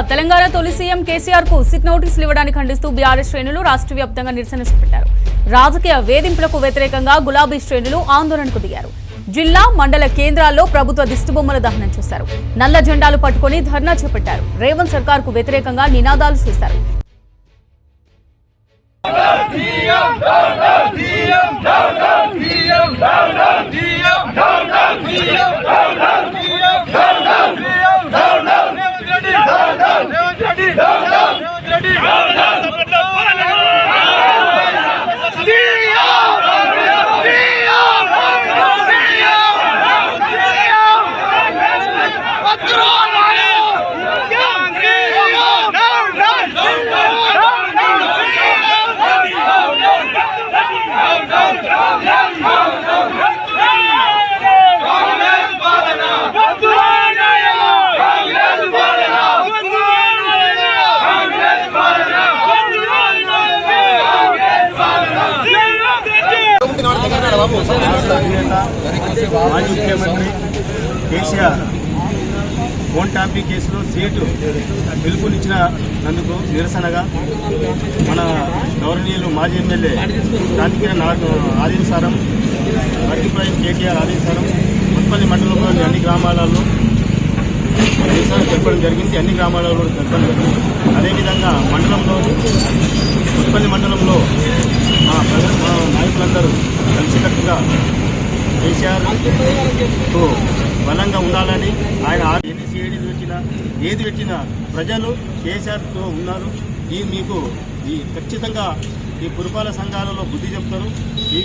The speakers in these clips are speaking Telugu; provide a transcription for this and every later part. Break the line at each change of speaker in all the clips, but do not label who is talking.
తెలంగాణ తొలి సీఎం కేసీఆర్ కు సిట్ నోటీసులు ఇవ్వడానికి ఖండిస్తూ బీఆర్ఎస్ శ్రేణులు రాష్ట్ర వ్యాప్తంగా నిరసన చేపట్టారు. రాజకీయ వేధింపులకు వ్యతిరేకంగా గులాబీ శ్రేణులు ఆందోళనకు దిగారు. జిల్లా మండల కేంద్రాల్లో ప్రభుత్వ దిష్టిబొమ్మల దహనం చేశారు. నల్ల జెండాలు పట్టుకుని ధర్నా చేపట్టారు. రేవంత్ సర్కార్ కు వ్యతిరేకంగా నినాదాలు చేశారు.
మాజీ ముఖ్యమంత్రి కేసీఆర్ ఫోన్ ట్యాంపింగ్ కేసులో సీటు పిలుపునిచ్చినందుకు నిరసనగా మన గౌరవనీయులు మాజీ ఎమ్మెల్యే క్రాంతికిరణ్ ఆదేశానుసారం వర్కిప్రాయం కేటీఆర్ ఆదేశానుసారం మున్పల్లి మండలంలోని అన్ని గ్రామాలలో నిరసన జరపడం జరిగింది. అన్ని గ్రామాలలో జరపడం జరిగింది. అదేవిధంగా మున్పల్లి మండలంలో మా నాయకులందరూ కలిసికట్టుగా కేసీఆర్తో బలంగా ఉండాలని ఆయన ఏది పెట్టినా ప్రజలు కేసీఆర్తో ఉన్నారు. మీకు ఖచ్చితంగా ఈ పురపాలక సంఘాలలో బుద్ధి చెప్తారు.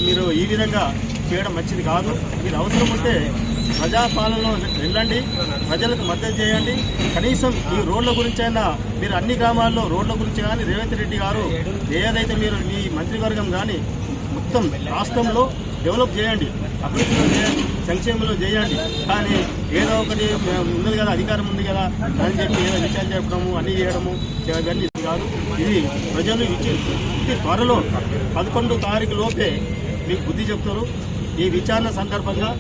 మీరు ఈ విధంగా చేయడం మంచిది కాదు. మీరు అవసరం ఉంటే ప్రజాపాలనలో వెళ్ళండి, ప్రజలకు మద్దతు చేయండి. కనీసం ఈ రోడ్ల గురించి అయినా మీరు అన్ని గ్రామాల్లో రోడ్ల గురించి కానీ రేవంత్ రెడ్డి గారు ఏదైతే మీరు మీ మంత్రివర్గం కానీ మొత్తం రాష్ట్రంలో డెవలప్ చేయండి, అభివృద్ధిలో చేయండి, సంక్షేమంలో చేయండి. కానీ ఏదో ఒకటి ఉన్నది కదా, అధికారం ఉంది కదా అని చెప్పి ఏదో విచారణ చెప్పడము అన్నీ చేయడము ఇవన్నీ కాదు. ఇది ప్రజలు ఇచ్చి త్వరలో 11 తారీఖు లోపే మీకు బుద్ధి చెప్తారు. ఈ విచారణ సందర్భంగా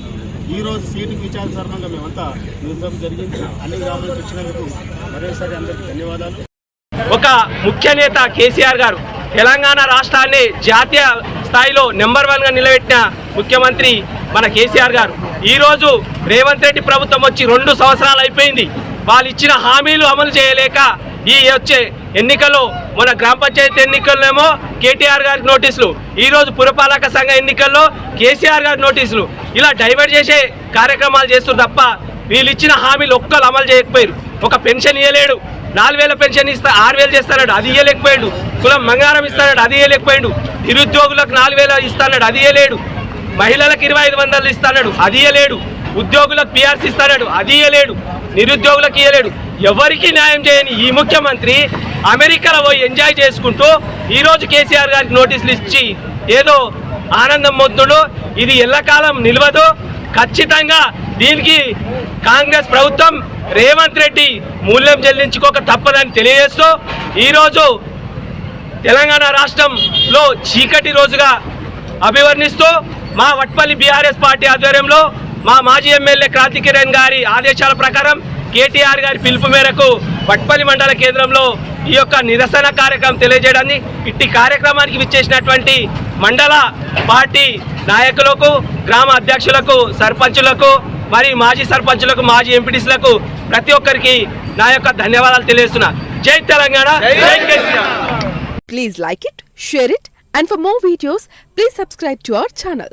ఈరోజు సీటుకు విచారణ సందర్భంగా మేమంతా నిరసన జరిగింది. అన్ని గ్రామాల నుంచి వచ్చినందుకు మరోసారి అందరికీ ధన్యవాదాలు.
ఒక ముఖ్య నేత కేసీఆర్ గారు తెలంగాణ రాష్ట్రాన్ని జాతీయ స్థాయిలో నెంబర్ 1గా నిలబెట్టిన ముఖ్యమంత్రి మన కేసీఆర్ గారు ఈరోజు రేవంత్ రెడ్డి ప్రభుత్వం వచ్చి 2 సంవత్సరాలు అయిపోయింది. వాళ్ళు ఇచ్చిన హామీలు అమలు చేయలేక ఈ వచ్చే ఎన్నికల్లో మన గ్రామ పంచాయతీ ఎన్నికల్లోనేమో కేటీఆర్ గారికి నోటీసులు, ఈరోజు పురపాలక సంఘ ఎన్నికల్లో కేసీఆర్ గారి నోటీసులు, ఇలా డైవర్ట్ చేసే కార్యక్రమాలు చేస్తారు తప్ప వీళ్ళు ఇచ్చిన హామీలు ఒక్కరు అమలు చేయకపోయారు. ఒక పెన్షన్ ఇవ్వలేడు, 4000 పెన్షన్ ఇస్తా 6000 చేస్తాడు, అది ఇవ్వలేకపోయాడు. కులం బంగారం ఇస్తాడు, అది ఇవ్వలేకపోయాడు. నిరుద్యోగులకు 4000 ఇస్తాడు, అది ఇవ్వలేడు. మహిళలకు 2500 ఇస్తాడు, అది ఇవ్వలేడు. ఉద్యోగులకు PRC ఇస్తాడు, అది ఇవ్వలేడు. నిరుద్యోగులకు ఇవ్వలేడు. ఎవరికి న్యాయం చేయని ఈ ముఖ్యమంత్రి అమెరికాలో పోయి ఎంజాయ్ చేసుకుంటూ ఈరోజు కేసీఆర్ గారికి నోటీసులు ఇచ్చి ఏదో ఆనందం పొందుతాడు. ఇది ఎల్లకాలం నిలవదు. ఖచ్చితంగా దీనికి కాంగ్రెస్ ప్రభుత్వం రేవంత్ రెడ్డి మూల్యం చెల్లించుకోక తప్పదని తెలియజేస్తూ ఈరోజు తెలంగాణ రాష్ట్రంలో చీకటి రోజుగా అభివర్ణిస్తూ మా వట్పల్లి బీఆర్ఎస్ పార్టీ ఆధ్వర్యంలో మా మాజీ ఎమ్మెల్యే క్రాంతికిరణ్ గారి ఆదేశాల ప్రకారం కేటీఆర్ గారి పిలుపు మేరకు వట్పల్లి మండల కేంద్రంలో ఈ యొక్క నిరసన కార్యక్రమం తెలియజేయడాన్ని ఇట్టి కార్యక్రమానికి విచ్చేసినటువంటి మండల పార్టీ నాయకులకు, గ్రామ అధ్యక్షులకు, సర్పంచులకు, మరి మాజీ సర్పంచులకు, మాజీ ఎంపీటీసీలకు ప్రతి ఒక్కరికి నా యొక్క ధన్యవాదాలు తెలియజేస్తున్నా. జై తెలంగాణ, జై KCR.
Please like it, share it, and for more videos, please subscribe to our channel.